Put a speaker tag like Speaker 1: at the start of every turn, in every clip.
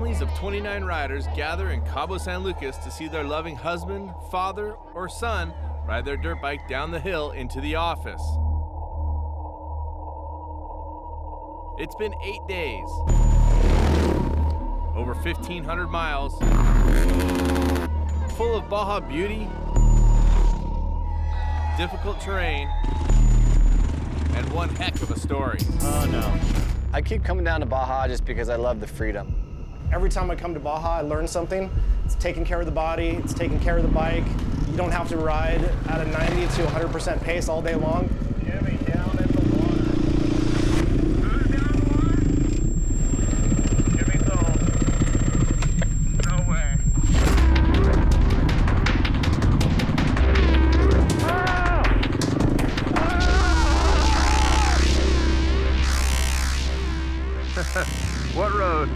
Speaker 1: Families of 29 riders gather in Cabo San Lucas to see their loving husband, father, or son ride their dirt bike down the hill into the office. It's been 8 days, over 1,500 miles, full of Baja beauty, difficult terrain, and one heck of a story.
Speaker 2: Oh no. I keep coming down to Baja just because I love the freedom.
Speaker 3: Every time I come to Baja, I learn something. It's taking care of the body, it's taking care of the bike. You don't have to ride at a 90 to 100% pace all day long.
Speaker 4: Get me down in the water. Down the water? Get me cold. No way.
Speaker 1: What road?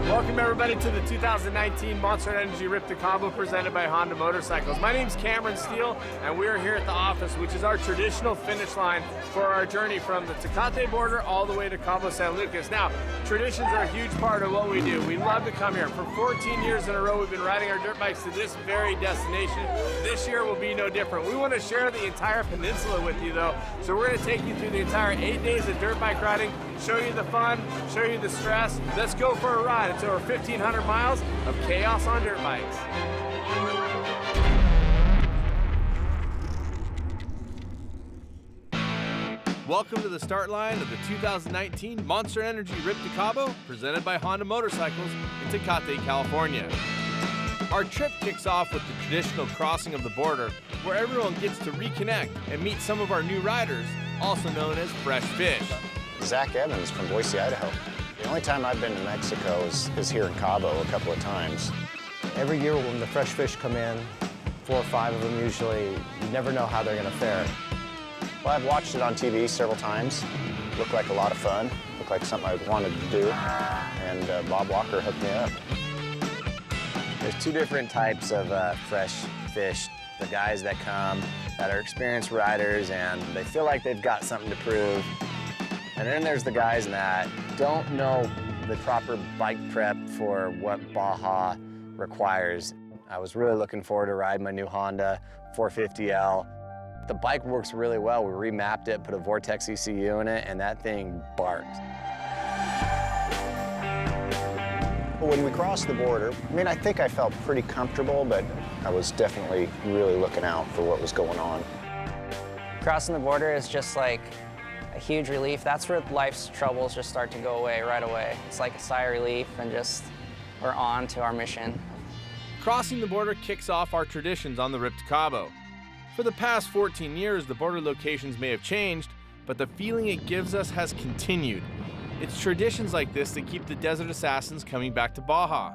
Speaker 1: Welcome everybody to the 2019 Monster Energy Rip to Cabo presented by Honda Motorcycles. My name's Cameron Steele and we are here at the office, which is our traditional finish line for our journey from the Tecate border all the way to Cabo San Lucas. Now, traditions are a huge part of what we do. We love to come here. For 14 years in a row, we've been riding our dirt bikes to this very destination. This year will be no different. We want to share the entire peninsula with you though, so we're going to take you through the entire 8 days of dirt bike riding, show you the fun, show you the stress. Let's go for a ride. It's over 1,500 miles of chaos on dirt bikes. Welcome to the start line of the 2019 Monster Energy Rip to Cabo, presented by Honda Motorcycles in Tecate, California. Our trip kicks off with the traditional crossing of the border, where everyone gets to reconnect and meet some of our new riders, also known as Fresh Fish.
Speaker 2: Zach Evans from Boise, Idaho. The only time I've been to Mexico is here in Cabo a couple of times.
Speaker 5: Every year when the fresh fish come in, 4 or 5 of them usually, you never know how they're gonna fare.
Speaker 2: Well, I've watched it on TV several times. Looked like a lot of fun. Looked like something I wanted to do. And Bob Walker hooked me up. There's 2 different types of fresh fish. The guys that come that are experienced riders and they feel like they've got something to prove. And then there's the guys that don't know the proper bike prep for what Baja requires. I was really looking forward to riding my new Honda 450L. The bike works really well. We remapped it, put a Vortex ECU in it, and that thing barks. When we crossed the border, I mean, I think I felt pretty comfortable, but I was definitely really looking out for what was going on.
Speaker 6: Crossing the border is just like a huge relief. That's where life's troubles just start to go away right away. It's like a sigh of relief and just we're on to our mission.
Speaker 1: Crossing the border kicks off our traditions on the Rip to Cabo. For the past 14 years, the border locations may have changed, but the feeling it gives us has continued. It's traditions like this that keep the Desert Assassins coming back to Baja.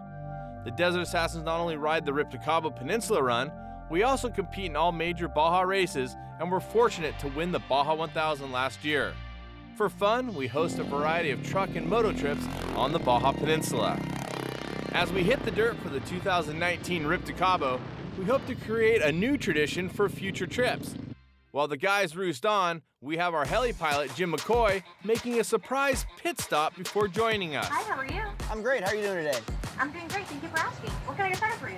Speaker 1: The Desert Assassins not only ride the Rip to Cabo Peninsula Run, we also compete in all major Baja races and were fortunate to win the Baja 1000 last year. For fun, we host a variety of truck and moto trips on the Baja Peninsula. As we hit the dirt for the 2019 Rip to Cabo, we hope to create a new tradition for future trips. While the guys roost on, we have our heli pilot, Jim McCoy, making a surprise pit stop before joining us.
Speaker 7: Hi, how are you?
Speaker 8: I'm great. How are you doing today?
Speaker 7: I'm doing great. Thank you for asking. What can I get started for you?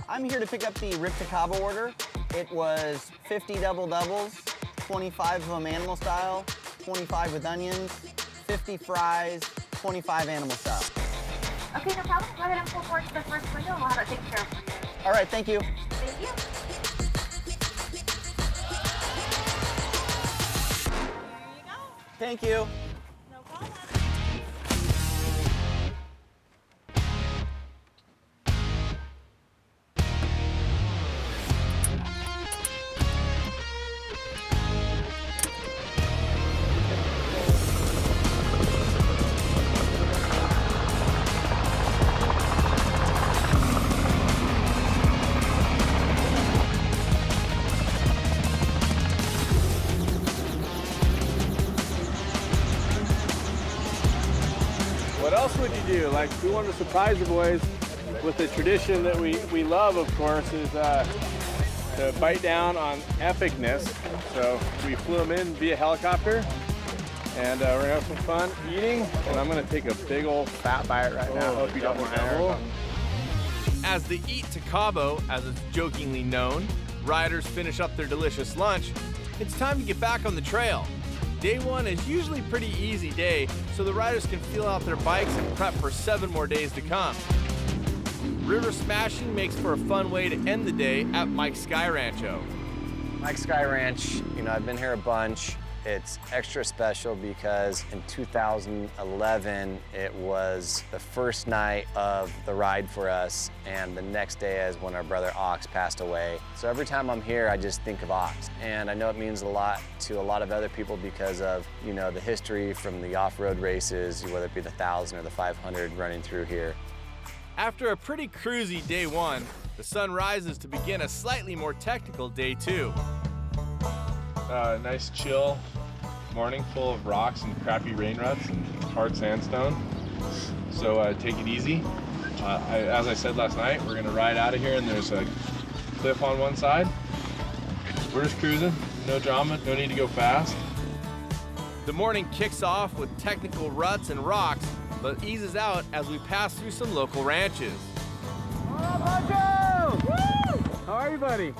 Speaker 8: I'm here to pick up the Rip to Cabo order. It was 50 double doubles, 25 of them animal style, 25 with onions, 50 fries, 25 animal style.
Speaker 7: Okay, no problem. Go ahead and pull forward to the first window and we'll have it taken care of for you.
Speaker 8: All right, thank you.
Speaker 7: Thank you.
Speaker 8: Thank you.
Speaker 7: No problem.
Speaker 1: What else would you do? Like, we wanted to surprise the boys with the tradition that we love, of course, is to bite down on epicness. So we flew them in via helicopter, and we're gonna have some fun eating, and I'm gonna take a big old fat bite right now. Hope you don't mind. As they eat to Cabo, as it's jokingly known, riders finish up their delicious lunch, it's time to get back on the trail. Day one is usually a pretty easy day, so the riders can feel out their bikes and prep for 7 more days to come. River smashing makes for a fun way to end the day at Mike's Sky Rancho.
Speaker 2: Mike's Sky Ranch, you know, I've been here a bunch. It's extra special because in 2011, it was the first night of the ride for us, and the next day is when our brother Ox passed away. So every time I'm here, I just think of Ox. And I know it means a lot to a lot of other people because of, you know, the history from the off-road races, whether it be the 1,000 or the 500 running through here.
Speaker 1: After a pretty cruisy day one, the sun rises to begin a slightly more technical day two. Nice chill morning full of rocks and crappy rain ruts and hard sandstone. So take it easy. As I said last night, we're gonna ride out of here and there's a cliff on one side. We're just cruising, no drama, no need to go fast. The morning kicks off with technical ruts and rocks, but eases out as we pass through some local ranches.
Speaker 9: How are you, buddy?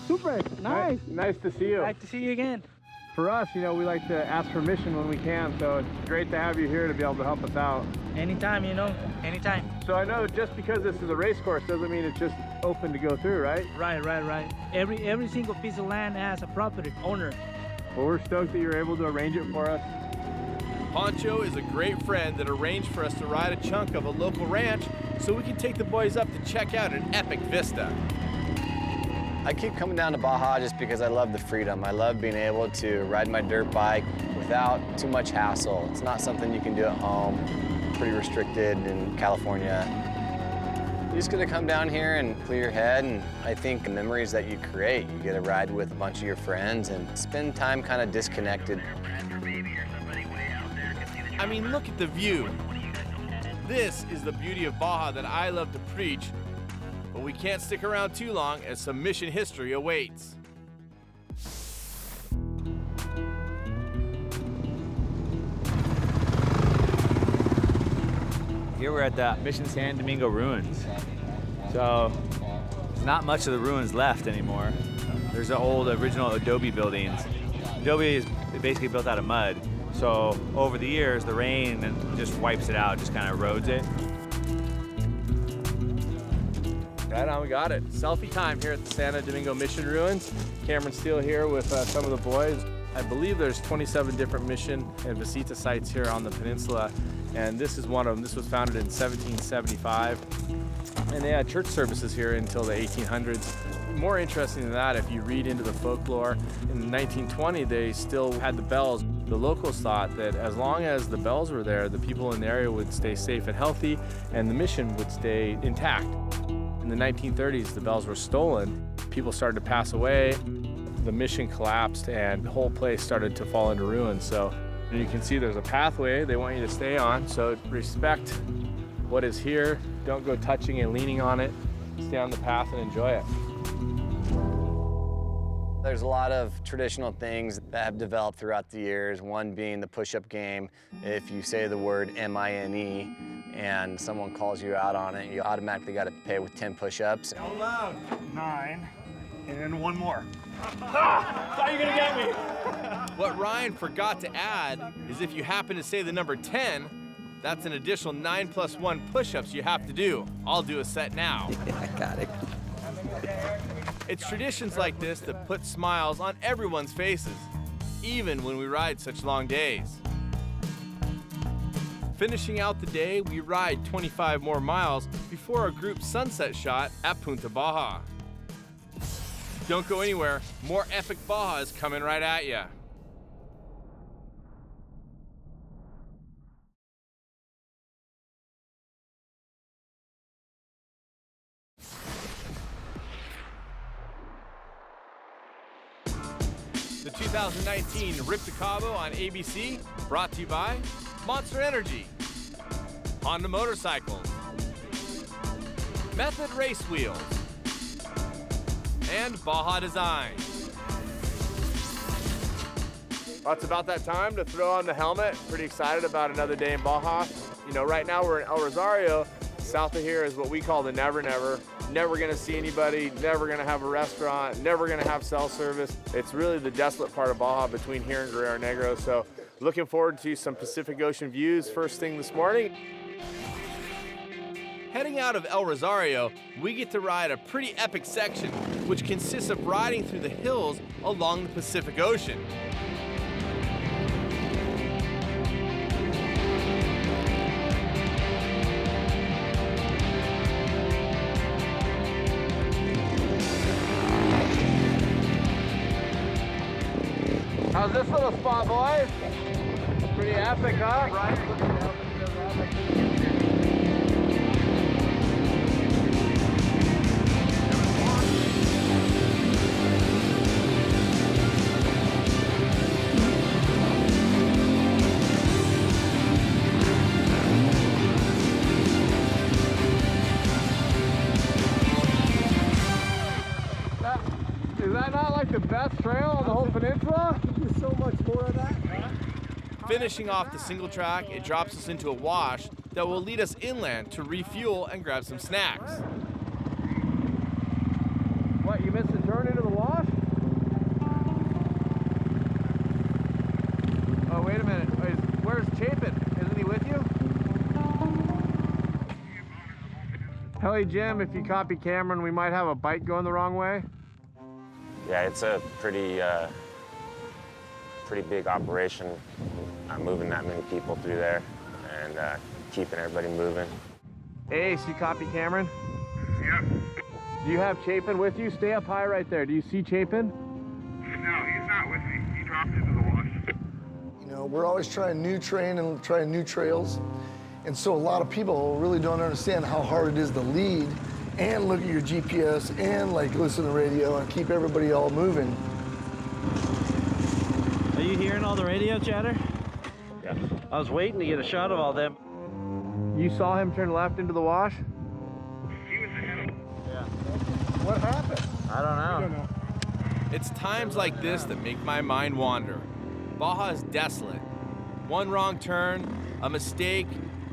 Speaker 10: Super, nice.
Speaker 9: Nice to see you.
Speaker 10: Nice to see you again.
Speaker 9: For us, you know, we like to ask permission when we can, so it's great to have you here to be able to help us out.
Speaker 10: Anytime, you know, anytime.
Speaker 9: So I know just because this is a race course doesn't mean it's just open to go through, right?
Speaker 10: Right. Every single piece of land has a property owner.
Speaker 9: Well, we're stoked that you're able to arrange it for us.
Speaker 1: Poncho is a great friend that arranged for us to ride a chunk of a local ranch so we can take the boys up to check out an epic vista.
Speaker 2: I keep coming down to Baja just because I love the freedom. I love being able to ride my dirt bike without too much hassle. It's not something you can do at home. Pretty restricted in California. You're just gonna come down here and clear your head, and I think the memories that you create, you get to ride with a bunch of your friends and spend time kind of disconnected.
Speaker 1: I mean, look at the view. This is the beauty of Baja that I love to preach, but we can't stick around too long as some mission history awaits.
Speaker 11: Here we're at the Mission San Domingo ruins. So there's not much of the ruins left anymore. There's the old original adobe buildings. Adobe is basically built out of mud. So over the years, the rain just wipes it out, just kind of erodes it.
Speaker 1: Right on, we got it. Selfie time here at the Santo Domingo Mission Ruins. Cameron Steele here with some of the boys. I believe there's 27 different mission and visita sites here on the peninsula, and this is one of them. This was founded in 1775, and they had church services here until the 1800s. More interesting than that, if you read into the folklore, in 1920 they still had the bells. The locals thought that as long as the bells were there, the people in the area would stay safe and healthy, and the mission would stay intact. In the 1930s, the bells were stolen. People started to pass away. The mission collapsed and the whole place started to fall into ruin. So you can see there's a pathway they want you to stay on. So respect what is here. Don't go touching and leaning on it. Stay on the path and enjoy it.
Speaker 2: There's a lot of traditional things that have developed throughout the years, one being the push-up game. If you say the word M-I-N-E and someone calls you out on it, you automatically got to pay with 10 push-ups.
Speaker 4: Out loud. 9, and then one more. Thought you were gonna get me.
Speaker 1: What Ryan forgot to add is if you happen to say the number 10, that's an additional 9 + 1 push-ups you have to do. I'll do a set now.
Speaker 11: I got it.
Speaker 1: It's traditions like this that put smiles on everyone's faces, even when we ride such long days. Finishing out the day, we ride 25 more miles before our group sunset shot at Punta Baja. Don't go anywhere, more epic Baja is coming right at ya. The 2019 Rip to Cabo on ABC, brought to you by Monster Energy, Honda Motorcycles, Method Race Wheels, and Baja Designs.
Speaker 9: Well, it's about that time to throw on the helmet. Pretty excited about another day in Baja. You know, right now we're in El Rosario. South of here is what we call the Never Never. Never gonna see anybody, never gonna have a restaurant, never gonna have cell service. It's really the desolate part of Baja between here and Guerrero Negro. So looking forward to some Pacific Ocean views first thing this morning.
Speaker 1: Heading out of El Rosario, we get to ride a pretty epic section, which consists of riding through the hills along the Pacific Ocean.
Speaker 9: How's this little spot, boys? Pretty epic, huh? Right. Looking down into the epic. Is that not like the best trail on the whole peninsula?
Speaker 5: There's so much more of that.
Speaker 1: Finishing off the single track, it drops us into a wash that will lead us inland to refuel and grab some snacks.
Speaker 9: What, you missed a turn into the wash? Oh, wait a minute. Where's Chapin? Isn't he with you? Heli Jim, if you copy Cameron, we might have a bike going the wrong way.
Speaker 2: Yeah, it's a pretty big operation, moving that many people through there and keeping everybody moving.
Speaker 9: Ace, you copy Cameron?
Speaker 4: Yep.
Speaker 9: Do you have Chapin with you? Stay up high right there. Do you see Chapin?
Speaker 4: No, he's not with me. He dropped into the wash.
Speaker 12: You know, we're always trying new terrain and trying new trails. And so a lot of people really don't understand how hard it is to lead and look at your GPS and like listen to the radio and keep everybody all moving.
Speaker 10: Are you hearing all the radio chatter?
Speaker 2: Yeah.
Speaker 10: I was waiting to get a shot of all them.
Speaker 9: You saw him turn left into the wash?
Speaker 4: He was ahead of him.
Speaker 9: Yeah. What happened?
Speaker 10: I don't know.
Speaker 1: It's times like this that make my mind wander. Baja is desolate. One wrong turn, a mistake,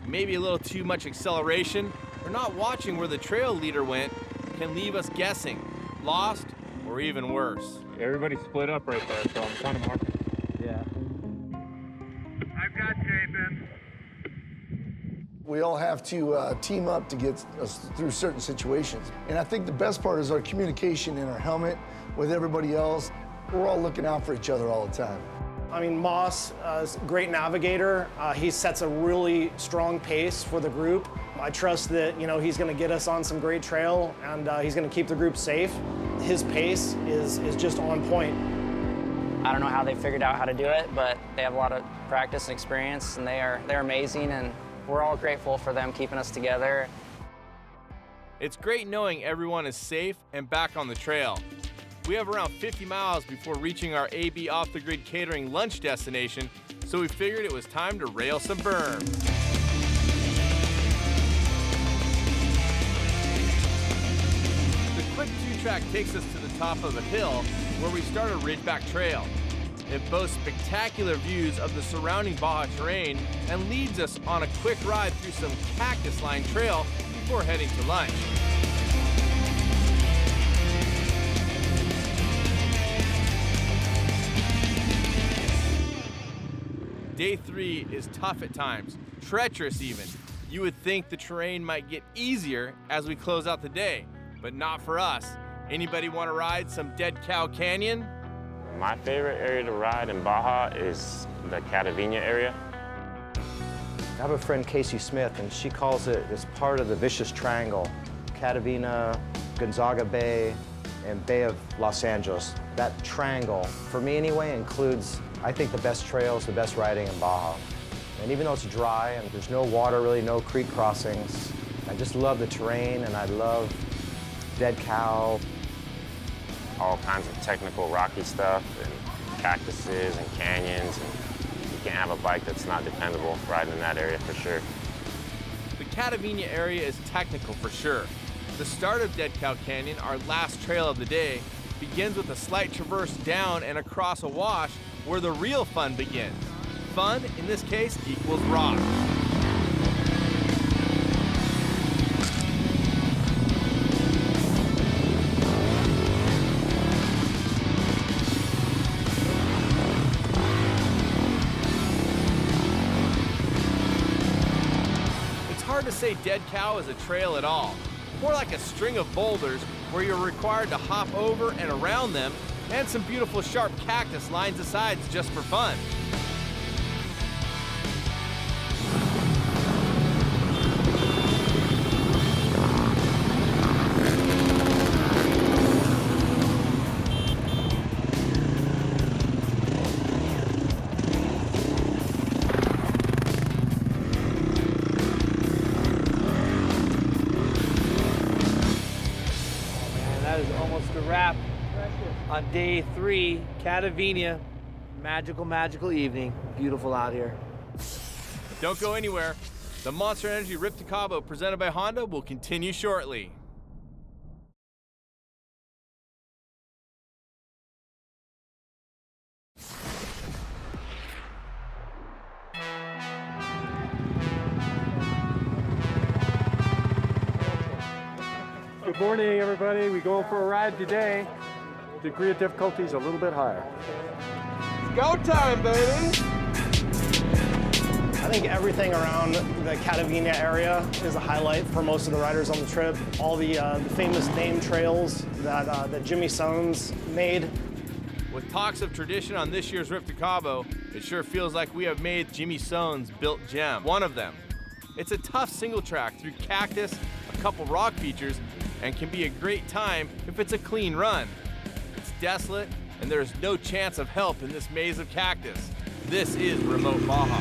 Speaker 1: maybe a little too much acceleration, or not watching where the trail leader went can leave us guessing, lost, or even worse.
Speaker 9: Everybody split up right there, so I'm kind of marking.
Speaker 10: Yeah.
Speaker 4: I've got Chapin.
Speaker 12: We all have to team up to get us through certain situations. And I think the best part is our communication in our helmet with everybody else. We're all looking out for each other all the time.
Speaker 3: I mean, Moss is a great navigator. He sets a really strong pace for the group. I trust that, you know, he's going to get us on some great trail and he's going to keep the group safe. His pace is just on point.
Speaker 6: I don't know how they figured out how to do it, but they have a lot of practice and experience, and they're amazing, and we're all grateful for them keeping us together.
Speaker 1: It's great knowing everyone is safe and back on the trail. We have around 50 miles before reaching our AB off-the-grid catering lunch destination, so we figured it was time to rail some berms. The quick two-track takes us to the top of a hill where we start a ridgeback trail. It boasts spectacular views of the surrounding Baja terrain and leads us on a quick ride through some cactus-lined trail before heading to lunch. Day 3 is tough at times, treacherous even. You would think the terrain might get easier as we close out the day, but not for us. Anybody want to ride some Dead Cow Canyon?
Speaker 2: My favorite area to ride in Baja is the Catavina area.
Speaker 5: I have a friend, Casey Smith, and she calls it as part of the Vicious Triangle. Catavina, Gonzaga Bay, and Bay of Los Angeles. That triangle, for me anyway, includes, I think, the best trails, the best riding in Baja. And even though it's dry and there's no water really, no creek crossings, I just love the terrain and I love Dead Cow.
Speaker 2: All kinds of technical rocky stuff and cactuses and canyons. And you can't have a bike that's not dependable riding in that area for sure.
Speaker 1: The Catavina area is technical for sure. The start of Dead Cow Canyon, our last trail of the day, begins with a slight traverse down and across a wash where the real fun begins. Fun, in this case, equals rock. It's hard to say Dead Cow is a trail at all. More like a string of boulders where you're required to hop over and around them, and some beautiful sharp cactus lines the sides just for fun.
Speaker 13: Wrap on day 3, Catavina. Magical, magical evening. Beautiful out here.
Speaker 1: Don't go anywhere. The Monster Energy Rip to Cabo presented by Honda will continue shortly.
Speaker 14: Good morning, everybody. We're going for a ride today. Degree of difficulty is a little bit higher.
Speaker 4: It's go time, baby!
Speaker 3: I think everything around the Catavina area is a highlight for most of the riders on the trip. All the famous name trails that Jimmy Sones made.
Speaker 1: With talks of tradition on this year's Rip to Cabo, it sure feels like we have made Jimmy Sones' built gem one of them. It's a tough single track through cactus, a couple rock features, and can be a great time if it's a clean run. It's desolate, and there's no chance of help in this maze of cactus. This is remote Baja.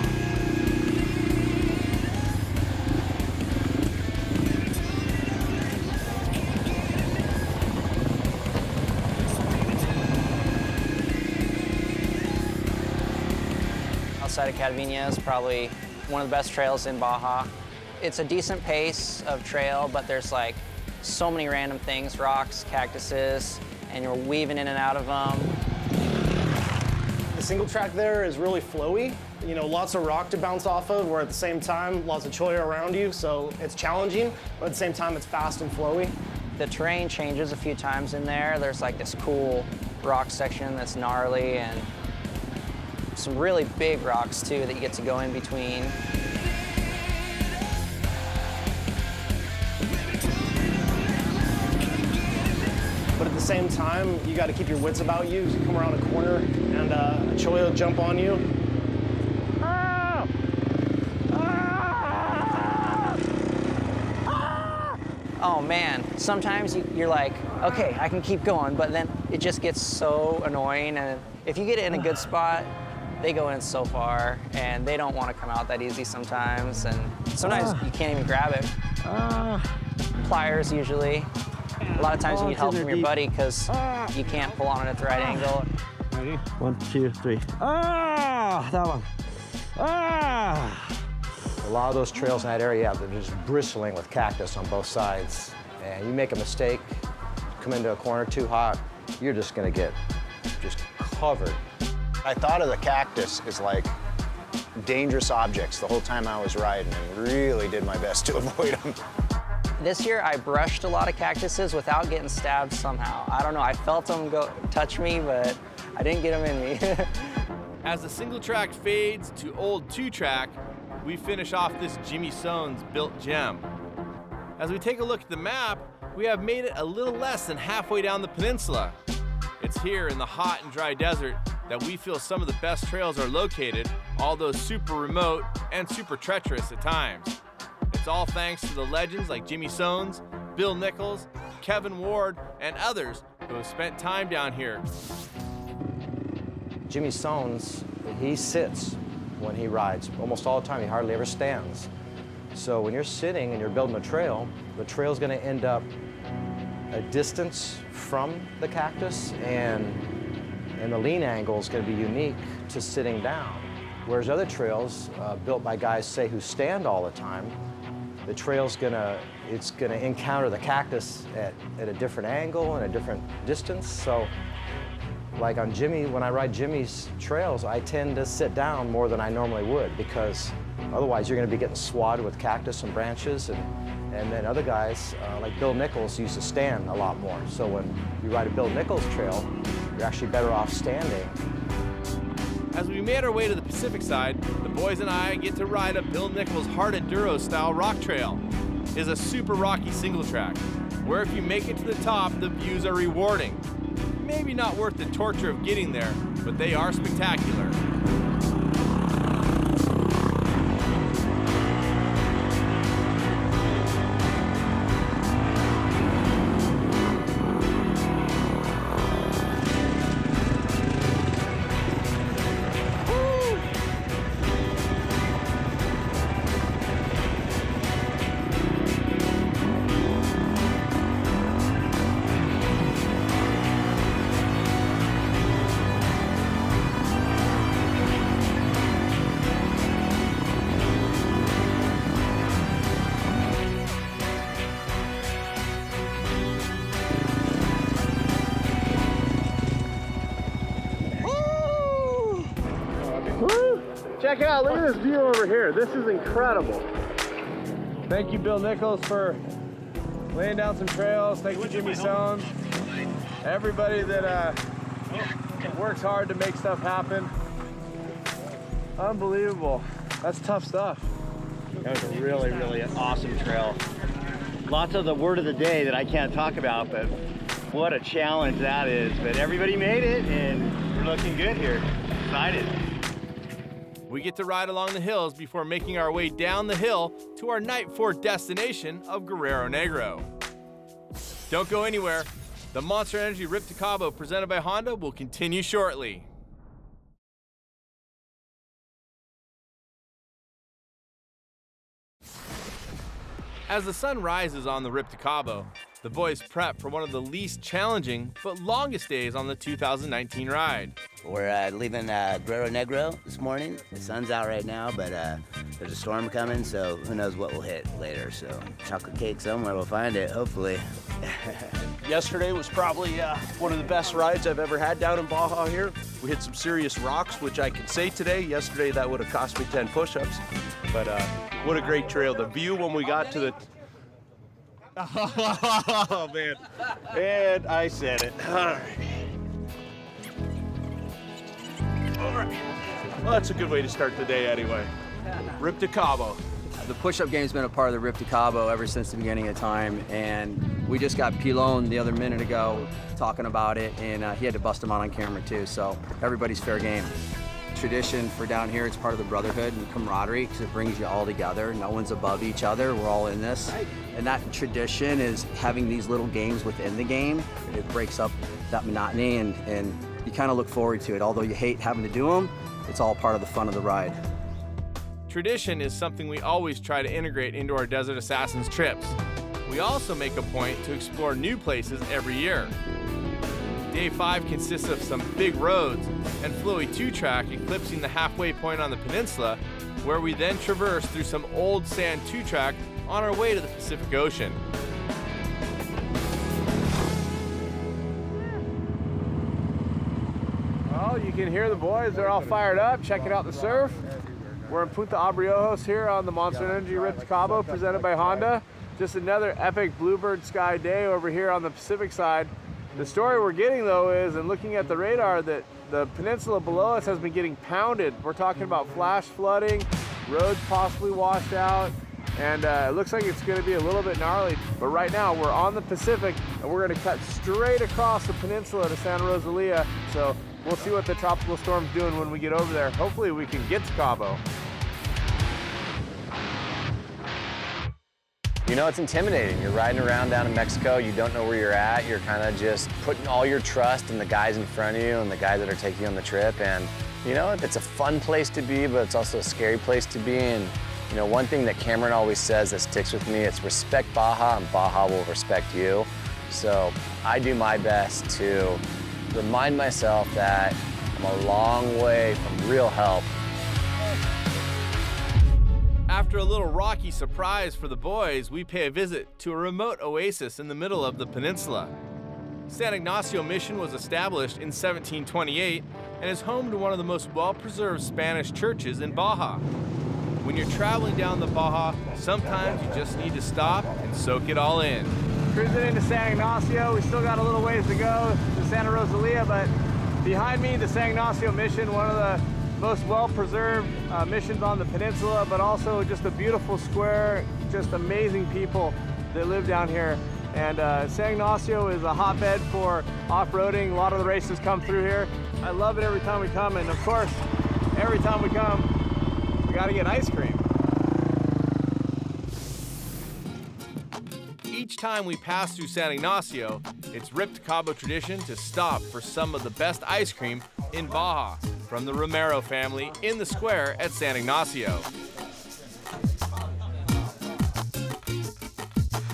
Speaker 6: Outside of Catavina is probably one of the best trails in Baja. It's a decent pace of trail, but there's like so many random things, rocks, cactuses, and you're weaving in and out of them.
Speaker 3: The single track there is really flowy. You know, lots of rock to bounce off of, where at the same time, lots of choya around you, so it's challenging, but at the same time, it's fast and flowy.
Speaker 6: The terrain changes a few times in there. There's like this cool rock section that's gnarly, and some really big rocks too that you get to go in between.
Speaker 3: But at the same time, you got to keep your wits about you. You come around a corner and a choya will jump on you.
Speaker 4: Ah! Ah!
Speaker 6: Oh man, sometimes you're like, okay, I can keep going, but then it just gets so annoying, and if you get it in a good spot, they go in so far, and they don't want to come out that easy sometimes, and sometimes you can't even grab it. Pliers usually. A lot of times you need help from your buddy because you can't pull on it at the right angle.
Speaker 14: Ready? 1, 2, 3. Ah, that one. Ah!
Speaker 5: A lot of those trails in that area, they're just bristling with cactus on both sides. And you make a mistake, come into a corner too hot, you're just gonna get just covered.
Speaker 2: I thought of the cactus as like dangerous objects the whole time I was riding, and really did my best to avoid them.
Speaker 6: This year I brushed a lot of cactuses without getting stabbed somehow. I don't know, I felt them go touch me, but I didn't get them in me.
Speaker 1: As the single track fades to old 2-track, we finish off this Jimmy Sones built gem. As we take a look at the map, we have made it a little less than halfway down the peninsula. It's here in the hot and dry desert that we feel some of the best trails are located, although super remote and super treacherous at times. It's all thanks to the legends like Jimmy Sones, Bill Nichols, Kevin Ward, and others who have spent time down here.
Speaker 5: Jimmy Sones, he sits when he rides. Almost all the time, he hardly ever stands. So when you're sitting and you're building a trail, the trail's gonna end up a distance from the cactus, and the lean angle is gonna be unique to sitting down. Whereas other trails built by guys, say, who stand all the time, the trail's it's gonna encounter the cactus at a different angle and a different distance. So like on Jimmy, when I ride Jimmy's trails, I tend to sit down more than I normally would because otherwise you're gonna be getting swatted with cactus and branches, and then other guys, like Bill Nichols, used to stand a lot more. So when you ride a Bill Nichols trail, you're actually better off standing.
Speaker 1: As we made our way to the Pacific side, the boys and I get to ride a Bill Nichols hard enduro style rock trail. It is a super rocky single track, where if you make it to the top, the views are rewarding. Maybe not worth the torture of getting there, but they are spectacular.
Speaker 9: Check it out, look at this view over here. This is incredible. Thank you, Bill Nichols, for laying down some trails. Thank you, Jimmy Sones. Everybody that works hard to make stuff happen. Unbelievable. That's tough stuff.
Speaker 15: That was a really, really awesome trail. Lots of the word of the day that I can't talk about, but what a challenge that is. But everybody made it, and we're looking good here. Excited.
Speaker 1: We get to ride along the hills before making our way down the hill to our night 4 destination of Guerrero Negro. Don't go anywhere. The Monster Energy Rip to Cabo presented by Honda will continue shortly. As the sun rises on the Rip to Cabo, the boys prep for one of the least challenging but longest days on the 2019 ride.
Speaker 16: We're leaving Guerrero Negro this morning. The sun's out right now, but there's a storm coming, so who knows what we'll hit later. So chocolate cake somewhere, we'll find it, hopefully.
Speaker 17: Yesterday was probably one of the best rides I've ever had down in Baja here. We hit some serious rocks, which I can say today. Yesterday that would have cost me 10 push-ups, but what a great trail. The view when we got to the... Oh, man. And I said it. All right. All right. Well, that's a good way to start the day anyway. Rip to Cabo.
Speaker 18: The push-up game's been a part of the Rip to Cabo ever since the beginning of time, and we just got Pilon the other minute ago talking about it, and he had to bust him out on camera too, so everybody's fair game. Tradition for down here, it's part of the brotherhood and camaraderie because it brings you all together. No one's above each other, we're all in this. And that tradition is having these little games within the game. It breaks up that monotony, and you kind of look forward to it. Although you hate having to do them, it's all part of the fun of the ride.
Speaker 1: Tradition is something we always try to integrate into our Desert Assassins trips. We also make a point to explore new places every year. Day 5 consists of some big roads and flowy 2-track eclipsing the halfway point on the peninsula, where we then traverse through some old sand 2-track on our way to the Pacific Ocean.
Speaker 9: Well, you can hear the boys, they're all fired up, checking out the surf. We're in Punta ABREOJOS here on the Monster Energy Rip to Cabo presented by Honda. Just another epic bluebird sky day over here on the Pacific side. The story we're getting though is, and looking at the radar, that the peninsula below us has been getting pounded. We're talking about flash flooding, roads possibly washed out, and it looks like it's gonna be a little bit gnarly. But right now we're on the Pacific and we're gonna cut straight across the peninsula to San Rosalia. So we'll see what the tropical storm's doing when we get over there. Hopefully we can get to Cabo.
Speaker 2: You know, it's intimidating. You're riding around down in Mexico, you don't know where you're at, you're kind of just putting all your trust in the guys in front of you and the guys that are taking you on the trip. And, you know, it's a fun place to be, but it's also a scary place to be. And, you know, one thing that Cameron always says that sticks with me, it's respect Baja and Baja will respect you. So I do my best to remind myself that I'm a long way from real help.
Speaker 1: After a little rocky surprise for the boys, we pay a visit to a remote oasis in the middle of the peninsula. San Ignacio Mission was established in 1728 and is home to one of the most well-preserved Spanish churches in Baja. When you're traveling down the Baja, sometimes you just need to stop and soak it all in.
Speaker 9: Cruising into San Ignacio, we still got a little ways to go to Santa Rosalia, but behind me, the San Ignacio Mission, one of the most well-preserved missions on the peninsula, but also just a beautiful square, just amazing people that live down here. And San Ignacio is a hotbed for off-roading. A lot of the races come through here. I love it every time we come, and of course, every time we come, we gotta get ice cream.
Speaker 1: Each time we pass through San Ignacio, it's Ripped Cabo tradition to stop for some of the best ice cream in Baja from the Romero family in the square at San Ignacio.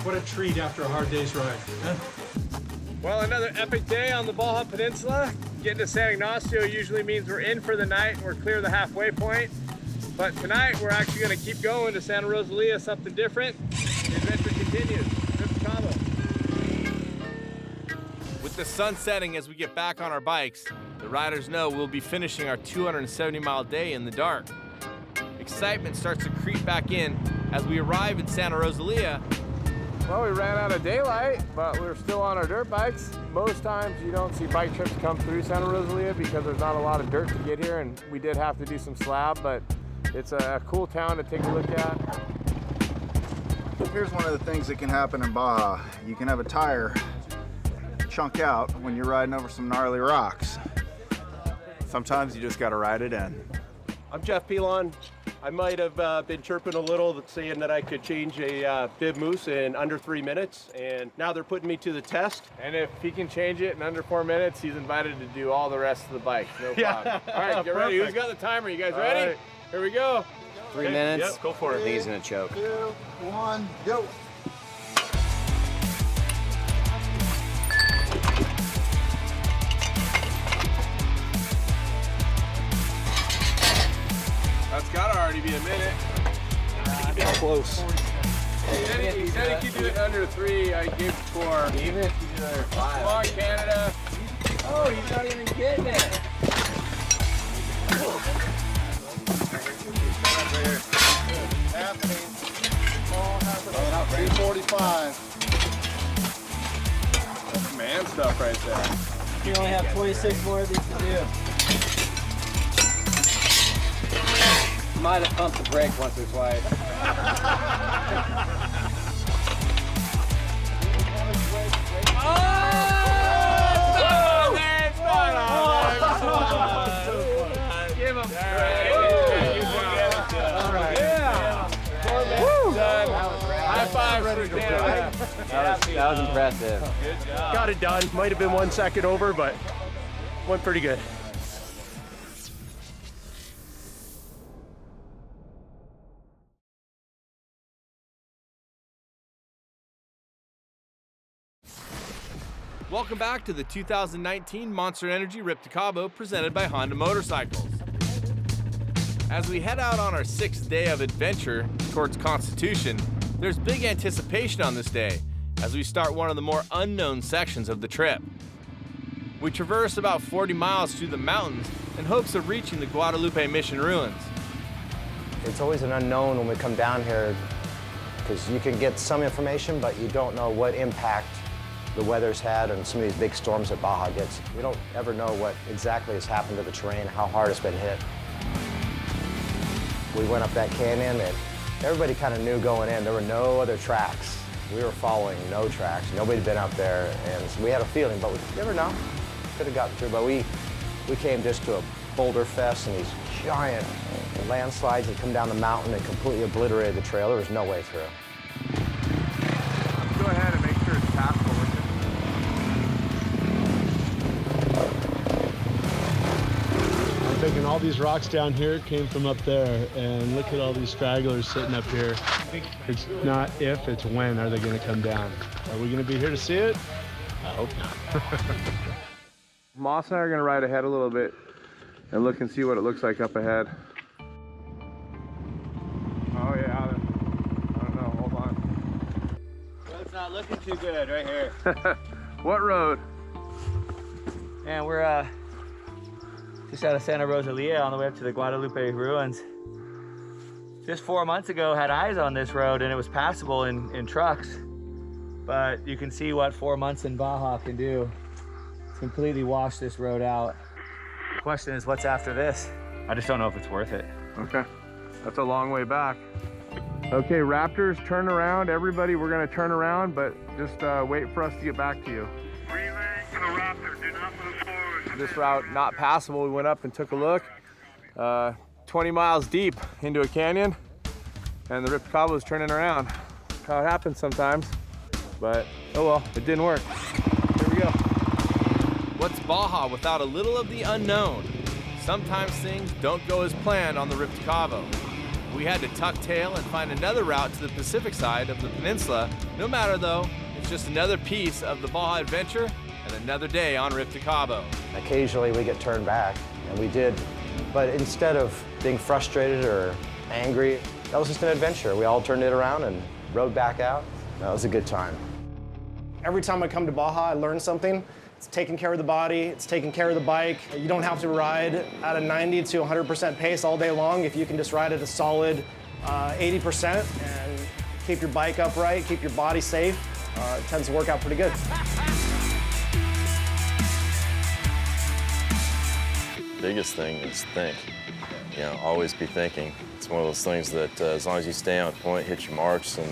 Speaker 14: What a treat after a hard day's ride.
Speaker 9: Well, another epic day on the Baja Peninsula. Getting to San Ignacio usually means we're in for the night and we're clear the halfway point. But tonight we're actually going to keep going to Santa Rosalia, something different. The adventure continues. Ripped Cabo.
Speaker 1: With the sun setting as we get back on our bikes, the riders know we'll be finishing our 270-mile day in the dark. Excitement starts to creep back in as we arrive in Santa Rosalia.
Speaker 9: Well, we ran out of daylight, but we're still on our dirt bikes. Most times you don't see bike trips come through Santa Rosalia because there's not a lot of dirt to get here, and we did have to do some slab, but it's a cool town to take a look at.
Speaker 19: Here's one of the things that can happen in Baja. You can have a tire chunk out when you're riding over some gnarly rocks. Sometimes you just gotta ride it in.
Speaker 17: I'm Jeff Pilon. I might have been chirping a little saying that I could change a bib moose in under 3 minutes, and now they're putting me to the test.
Speaker 9: And if he can change it in under 4 minutes, he's invited to do all the rest of the bike. No problem. All right, get ready. Who's got the timer? You guys ready?
Speaker 17: All right.
Speaker 9: Here we go.
Speaker 2: 3 minutes.
Speaker 17: Yep, go for it.
Speaker 2: I think he's gonna choke.
Speaker 12: 2, 1, go.
Speaker 9: That's gotta already be a minute.
Speaker 17: It's close.
Speaker 9: He said he could do it under 3. I gave 4.
Speaker 2: Even if you do it under 5.
Speaker 9: Come on, Canada.
Speaker 2: Oh, he's not even getting it.
Speaker 12: Happening. 345.
Speaker 9: That's man stuff right there.
Speaker 13: You only have 26 more of these to do.
Speaker 2: Might have pumped the brake once or twice.
Speaker 9: Give him High five for Canada.
Speaker 2: That was impressive.
Speaker 9: Good job.
Speaker 17: Got it done. Might have been 1 second over, but went pretty good.
Speaker 1: Welcome back to the 2019 Monster Energy Ripped Cabo presented by Honda Motorcycles. As we head out on our 6th day of adventure towards Constitution, there's big anticipation on this day as we start one of the more unknown sections of the trip. We traverse about 40 miles through the mountains in hopes of reaching the Guadalupe Mission ruins.
Speaker 5: It's always an unknown when we come down here because you can get some information, but you don't know what impact the weather's had and some of these big storms that Baja gets. We don't ever know what exactly has happened to the terrain, how hard it's been hit. We went up that canyon and everybody kind of knew going in there were no other tracks. We were following no tracks. Nobody'd been up there, and so we had a feeling, but we never know. Could have gotten through, but we came just to a boulder fest and these giant landslides that come down the mountain and completely obliterated the trail. There was no way through.
Speaker 9: Go ahead and make sure it's passable.
Speaker 20: I'm thinking all these rocks down here came from up there, and look at all these stragglers sitting up here. It's not if, it's when are they going to come down. Are we going to be here to see it? I hope not.
Speaker 9: Moss and I are going to ride ahead a little bit and look and see what it looks like up ahead. Oh yeah,
Speaker 11: not looking too good right here.
Speaker 9: What road?
Speaker 11: And we're just out of Santa Rosalia on the way up to the Guadalupe ruins. Just 4 months ago, had eyes on this road and it was passable in trucks. But you can see what 4 months in Baja can do. It's completely washed this road out. The question is, what's after this? I just don't know if it's worth it.
Speaker 9: Okay, that's a long way back. Okay, Raptors, turn around. Everybody, we're gonna turn around, but just wait for us to get back to you. This route not passable. We went up and took a look. 20 miles deep into a canyon, and the Rift Cabo is turning around. How it happens sometimes, but oh well, it didn't work. Here we go.
Speaker 1: What's Baja without a little of the unknown? Sometimes things don't go as planned on the Rift Cabo. We had to tuck tail and find another route to the Pacific side of the peninsula. No matter though, it's just another piece of the Baja adventure and another day on Rift Cabo.
Speaker 5: Occasionally we get turned back, and we did. But instead of being frustrated or angry, that was just an adventure. We all turned it around and rode back out. That was a good time.
Speaker 3: Every time I come to Baja, I learn something. It's taking care of the body, it's taking care of the bike. You don't have to ride at a 90 to 100% pace all day long if you can just ride at a solid 80% and keep your bike upright, keep your body safe. It tends to work out pretty good.
Speaker 21: Biggest thing is think. You know, always be thinking. It's one of those things that as long as you stay on point, hit your marks, and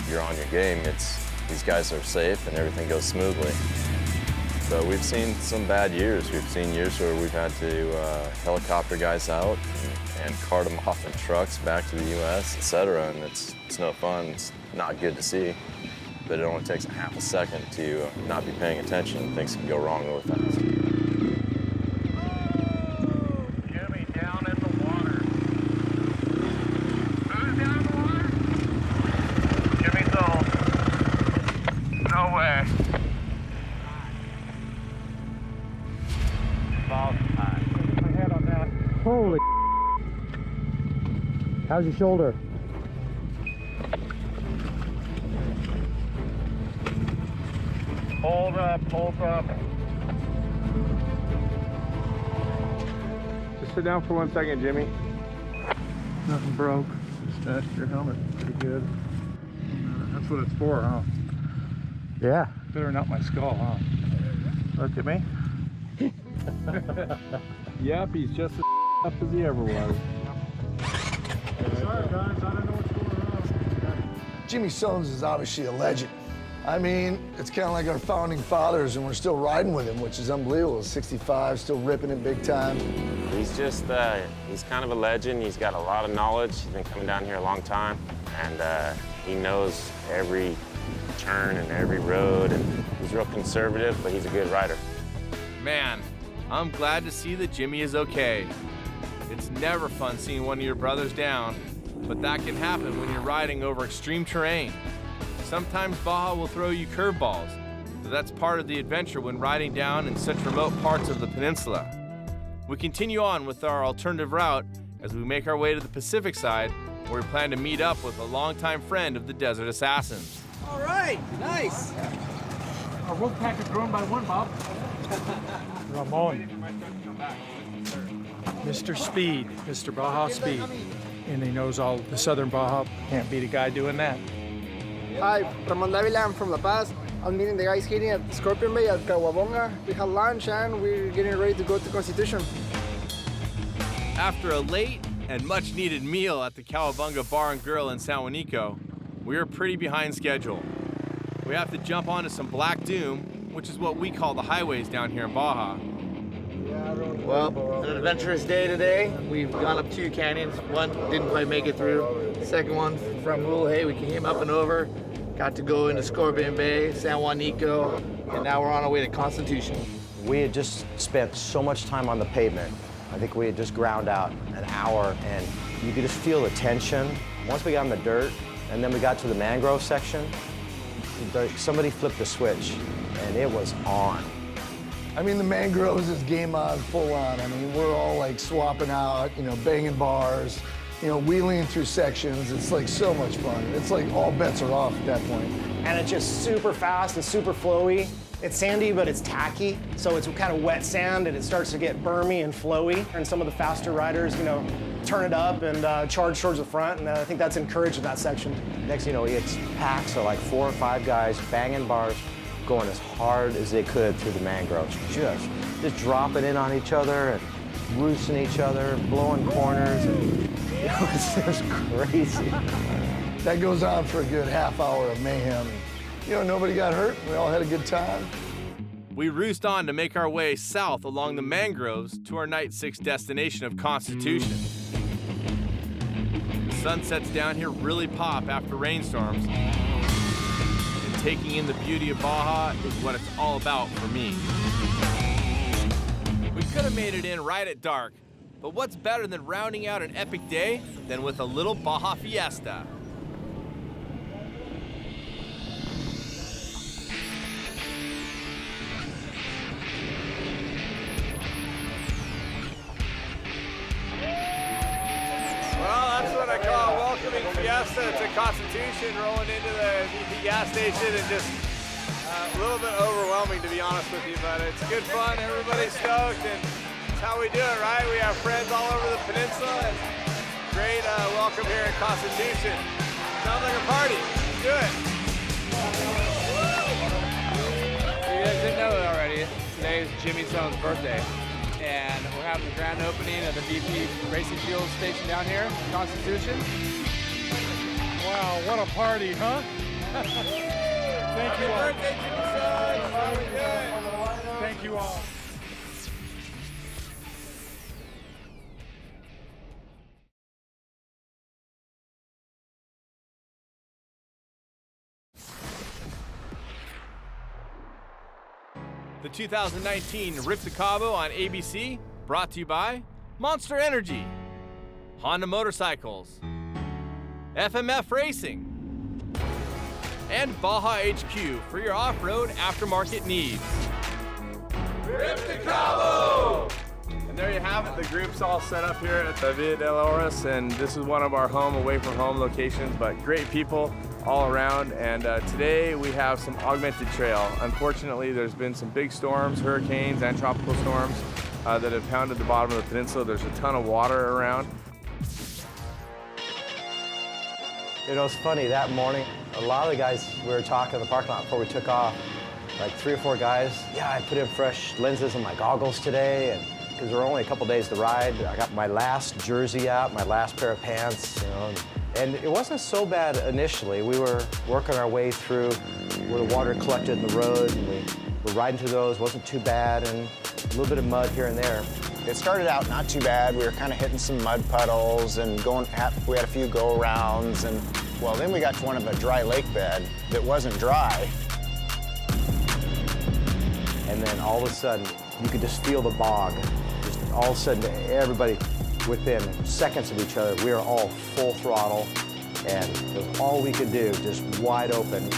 Speaker 21: you're on your game, these guys are safe and everything goes smoothly. But we've seen some bad years. We've seen years where we've had to helicopter guys out and cart them off in trucks back to the U.S., etc. And it's no fun. It's not good to see. But it only takes a half a second to not be paying attention. Things can go wrong really fast.
Speaker 4: Jimmy, down in the water. Who's down in the water? Jimmy's old. No way.
Speaker 14: My head on that. Holy. How's your shoulder?
Speaker 4: Hold up, hold up.
Speaker 9: Just sit down for 1 second, Jimmy.
Speaker 14: Nothing broke. Just your helmet. Pretty good. That's what it's for, huh?
Speaker 9: Yeah.
Speaker 14: Better not my skull, huh?
Speaker 9: Look at me.
Speaker 14: Yep, he's just as up as he ever was. Sorry, guys. I don't know what's going on.
Speaker 12: Jimmy Sones is obviously a legend. I mean, it's kind of like our founding fathers, and we're still riding with him, which is unbelievable. 65, still ripping it big time.
Speaker 22: He's just, he's kind of a legend. He's got a lot of knowledge. He's been coming down here a long time, and he knows every turn and every road, and he's real conservative, but he's a good rider.
Speaker 1: Man, I'm glad to see that Jimmy is okay. It's never fun seeing one of your brothers down, but that can happen when you're riding over extreme terrain. Sometimes Baja will throw you curveballs, but that's part of the adventure when riding down in such remote parts of the peninsula. We continue on with our alternative route as we make our way to the Pacific side, where we plan to meet up with a longtime friend of the Desert Assassins.
Speaker 13: All right, nice.
Speaker 10: Our rope pack is grown by one, Bob.
Speaker 14: Ramon. Mr. Speed, Mr. Baja Speed. And he knows all the Southern Baja. Can't beat a guy doing that.
Speaker 23: Hi, Ramon Davila, I'm from La Paz. I'm meeting the guys hitting at Scorpion Bay at Caguabonga. We had lunch and we're getting ready to go to Constitution.
Speaker 1: After a late and much needed meal at the Cowabunga Bar and Grill in San Juanico, we are pretty behind schedule. We have to jump onto some Black Doom, which is what we call the highways down here in Baja.
Speaker 24: Well, an adventurous day today. We've gone up 2 canyons. One didn't quite make it through. Second one from Mulhay, we came up and over. Got to go into Scorpion Bay, San Juanico, and now we're on our way to Constitution.
Speaker 5: We had just spent so much time on the pavement. I think we had just ground out an hour, and you could just feel the tension. Once we got in the dirt, and then we got to the mangrove section, somebody flipped the switch, and it was on.
Speaker 12: I mean, the mangroves is game on, full on. I mean, we're all like swapping out, you know, banging bars. you know, wheeling through sections. It's like so much fun. It's like all bets are off at that point.
Speaker 3: And it's just super fast and super flowy. It's sandy, but it's tacky, so it's kind of wet sand, and it starts to get bermy and flowy. And some of the faster riders, you know, turn it up and charge towards the front, and I think that's encouraged in that section.
Speaker 5: Next thing you know, it's packs of like 4 or 5 guys banging bars, going as hard as they could through the mangroves, just dropping in on each other and roosting each other, blowing corners, and you know, it's just crazy.
Speaker 12: That goes on for a good half hour of mayhem. You know, nobody got hurt. We all had a good time.
Speaker 1: We roost on to make our way south along the mangroves to our night 6 destination of Constitution. The sunsets down here really pop after rainstorms, and taking in the beauty of Baja is what it's all about for me. We could have made it in right at dark, but what's better than rounding out an epic day than with a little Baja fiesta?
Speaker 9: Well, that's what I call a welcoming fiesta to Constitution, rolling into the VP gas station, and just a little bit overwhelming, to be honest with you, but it's good fun. Everybody's stoked, and it's how we do it, right? We have friends all over the peninsula, and great welcome here at Constitution. Sounds like a party. Let's do it.
Speaker 6: You guys didn't know it already. Today is Jimmy Zone's birthday, and we're having the grand opening of the VP Racing Fuel Station down here, Constitution.
Speaker 14: Wow, what a party, huh? Thank you all.
Speaker 9: Birthday, Jimmy Zone. Very good.
Speaker 14: Thank you all.
Speaker 1: The 2019 Rip to Cabo on ABC, brought to you by Monster Energy, Honda Motorcycles, FMF Racing, and Baja HQ for your off-road aftermarket needs.
Speaker 9: Rip to Cabo! And there you have it. The group's all set up here at the Villa de Loras, and this is one of our away from home locations, but great people all around. And today we have some augmented trail. Unfortunately, there's been some big storms, hurricanes and tropical storms that have pounded the bottom of the peninsula. There's a ton of water around.
Speaker 5: You know, it's funny, that morning, a lot of the guys, we were talking in the parking lot before we took off, like 3 or 4 guys, yeah, I put in fresh lenses in my goggles today, and because there were only a couple days to ride. I got my last jersey out, my last pair of pants, you know, and it wasn't so bad initially. We were working our way through where the water collected in the road, and we were riding through those, wasn't too bad, and a little bit of mud here and there.
Speaker 2: It started out not too bad. We were kind of hitting some mud puddles and we had a few go-arounds, and well, then we got to one of a dry lake bed that wasn't dry.
Speaker 5: And then all of a sudden, you could just feel the bog. Just all of a sudden, everybody within seconds of each other, we were all full throttle, and it was all we could do, just wide open.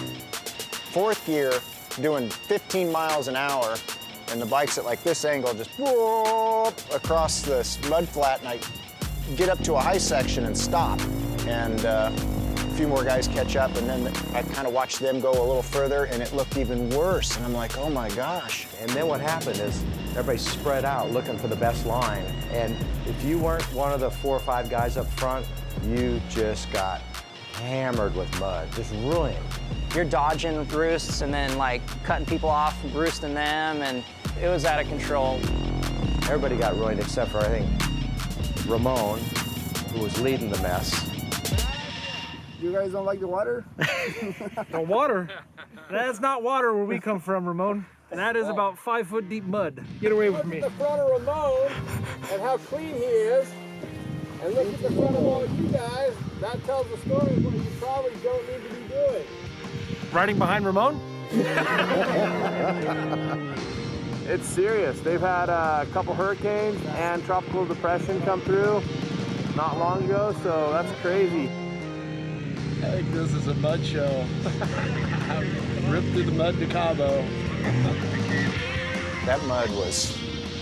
Speaker 2: 4th gear, doing 15 miles an hour, and the bike's at like this angle, just whoop across this mud flat, and I get up to a high section and stop. And a few more guys catch up, and then I kind of watched them go a little further, and it looked even worse. And I'm like, oh my gosh.
Speaker 5: And then what happened is everybody spread out looking for the best line. And if you weren't one of the 4 or 5 guys up front, you just got hammered with mud, just ruined.
Speaker 7: You're dodging roosts and then like cutting people off, roosting them, and it was out of control.
Speaker 5: Everybody got ruined except for, I think, Ramon, who was leading the mess.
Speaker 23: You guys don't like the water?
Speaker 10: The water? That's not water where we come from, Ramon. That is about 5 foot deep mud. Get away with me.
Speaker 14: Look at the front of Ramon and how clean he is. And look at the front of all of you guys. That tells the story of what you probably don't need to be doing.
Speaker 10: Riding behind Ramon?
Speaker 9: It's serious. They've had a couple hurricanes and tropical depression come through not long ago, so that's crazy.
Speaker 14: I think this is a mud show. Ripped through the mud to Cabo.
Speaker 2: That mud was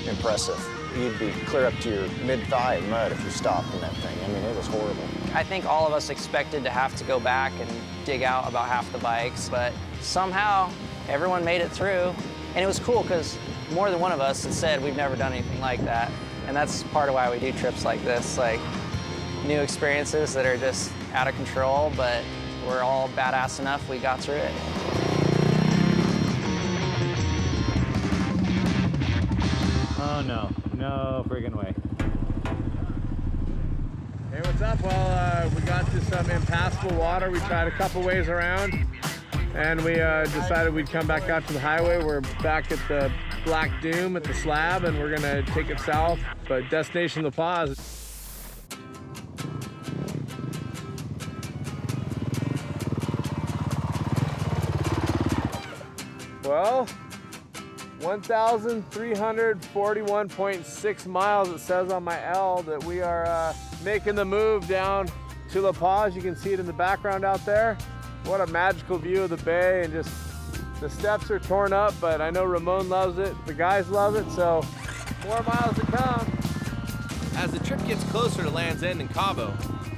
Speaker 2: impressive. You'd be clear up to your mid-thigh in mud if you stopped in that thing. I mean, it was horrible.
Speaker 7: I think all of us expected to have to go back and dig out about half the bikes, but somehow everyone made it through. And it was cool because more than one of us had said we've never done anything like that. And that's part of why we do trips like this, like new experiences that are just out of control, but we're all badass enough we got through it.
Speaker 11: Oh no, no friggin' way.
Speaker 9: Hey, what's up? Well, we got to some impassable water. We tried a couple ways around, and we decided we'd come back out to the highway. We're back at the Black Doom at the slab, and we're gonna take it south, but destination La Paz. Well, 1,341.6 miles, it says on my L, that we are making the move down to La Paz. You can see it in the background out there. What a magical view of the bay, and just the steps are torn up, but I know Ramon loves it, the guys love it, so 4 miles to come.
Speaker 1: As the trip gets closer to Land's End in Cabo,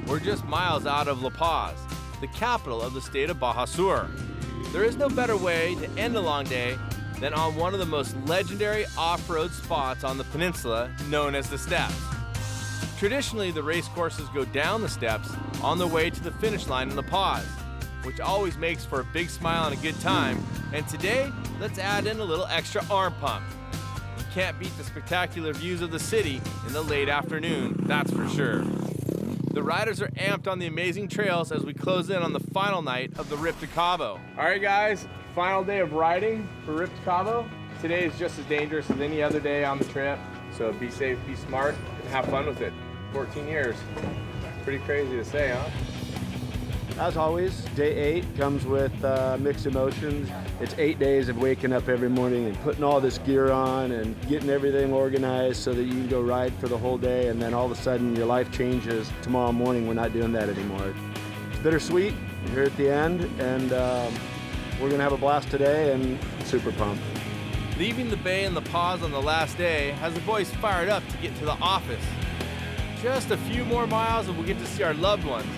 Speaker 1: we're just miles out of La Paz, the capital of the state of Baja Sur. There is no better way to end a long day than on one of the most legendary off-road spots on the peninsula, known as the Steps. Traditionally, the race courses go down the steps on the way to the finish line in La Paz, which always makes for a big smile and a good time. And today, let's add in a little extra arm pump. You can't beat the spectacular views of the city in the late afternoon, that's for sure. The riders are amped on the amazing trails as we close in on the final night of the Rip to Cabo.
Speaker 9: All right, guys, final day of riding for Rip to Cabo. Today is just as dangerous as any other day on the trip, so be safe, be smart, and have fun with it. 14 years. Pretty crazy to say, huh?
Speaker 20: As always, day 8 comes with mixed emotions. It's 8 days of waking up every morning and putting all this gear on and getting everything organized so that you can go ride for the whole day, and then all of a sudden your life changes. Tomorrow morning, we're not doing that anymore. It's bittersweet. We're here at the end, and we're gonna have a blast today and super pumped.
Speaker 1: Leaving the bay and La Paz on the last day has the boys fired up to get to the office. Just a few more miles and we'll get to see our loved ones.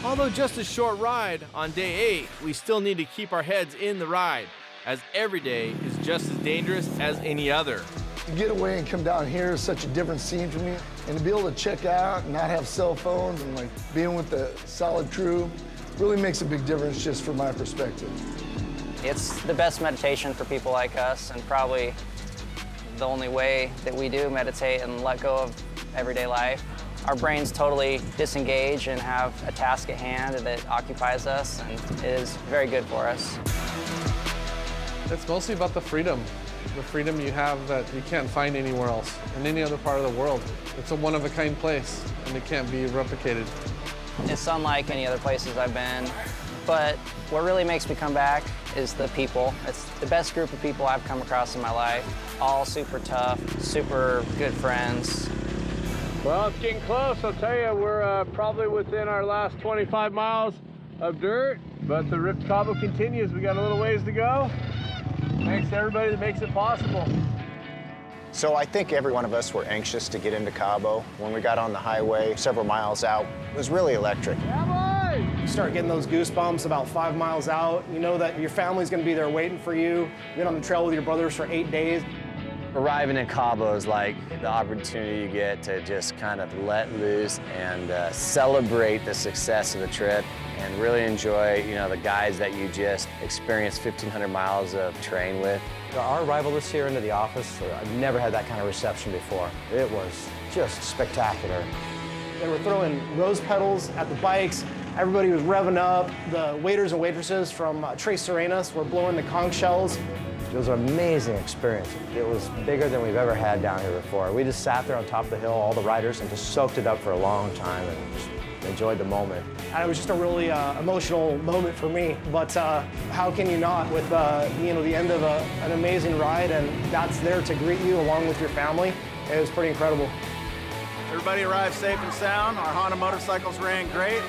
Speaker 1: Although just a short ride, on day 8, we still need to keep our heads in the ride, as every day is just as dangerous as any other.
Speaker 12: To get away and come down here is such a different scene for me, and to be able to check out and not have cell phones and like being with the solid crew really makes a big difference just from my perspective.
Speaker 7: It's the best meditation for people like us, and probably the only way that we do meditate and let go of everyday life. Our brains totally disengage and have a task at hand that occupies us, and it is very good for us.
Speaker 6: It's mostly about the freedom you have that you can't find anywhere else in any other part of the world. It's a one-of-a-kind place, and it can't be replicated.
Speaker 7: It's unlike any other places I've been, but what really makes me come back is the people. It's the best group of people I've come across in my life. All super tough, super good friends.
Speaker 9: Well, it's getting close. I'll tell you, we're probably within our last 25 miles of dirt, but the Rip to Cabo continues. We got a little ways to go. Thanks to everybody that makes it possible.
Speaker 2: So I think every one of us were anxious to get into Cabo. When we got on the highway several miles out, it was really electric.
Speaker 3: You start getting those goosebumps about 5 miles out. You know that your family's gonna be there waiting for you. You've been on the trail with your brothers for 8 days.
Speaker 2: Arriving in Cabo is like the opportunity you get to just kind of let loose and celebrate the success of the trip and really enjoy, you know, the guys that you just experienced 1,500 miles of terrain with.
Speaker 5: Our arrival this year into the office, I've never had that kind of reception before. It was just spectacular.
Speaker 3: They were throwing rose petals at the bikes. Everybody was revving up. The waiters and waitresses from Tres Serenas were blowing the conch shells.
Speaker 5: It was an amazing experience. It was bigger than we've ever had down here before. We just sat there on top of the hill, all the riders, and just soaked it up for a long time and just enjoyed the moment.
Speaker 3: And it was just a really emotional moment for me. But how can you not with you know, the end of an amazing ride, and that's there to greet you along with your family. It was pretty incredible.
Speaker 19: Everybody arrived safe and sound. Our Honda motorcycles ran great.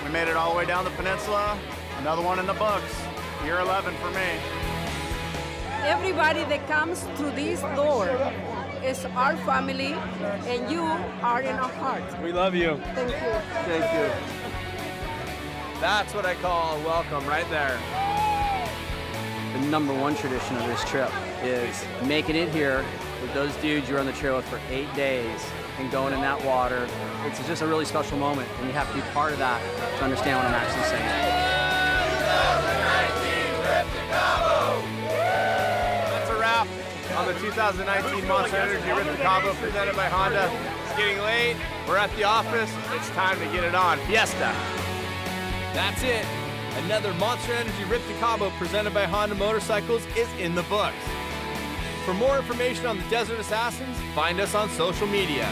Speaker 19: We made it all the way down the peninsula. Another one in the books. Year 11 for me.
Speaker 8: Everybody that comes through this door is our family, and you are in our hearts.
Speaker 1: We love you.
Speaker 8: Thank you.
Speaker 1: Thank you. That's what I call a welcome right there.
Speaker 15: The number one tradition of this trip is making it here with those dudes you're on the trail with for 8 days and going in that water. It's just a really special moment, and you have to be part of that to understand what I'm actually saying.
Speaker 1: That's a wrap on the 2019 Monster Energy Rip to Cabo presented by Honda. It's getting late. We're at the office. It's time to get it on. Fiesta. That's it. Another Monster Energy Rip to Cabo presented by Honda Motorcycles is in the books. For more information on the Desert Assassins, find us on social media.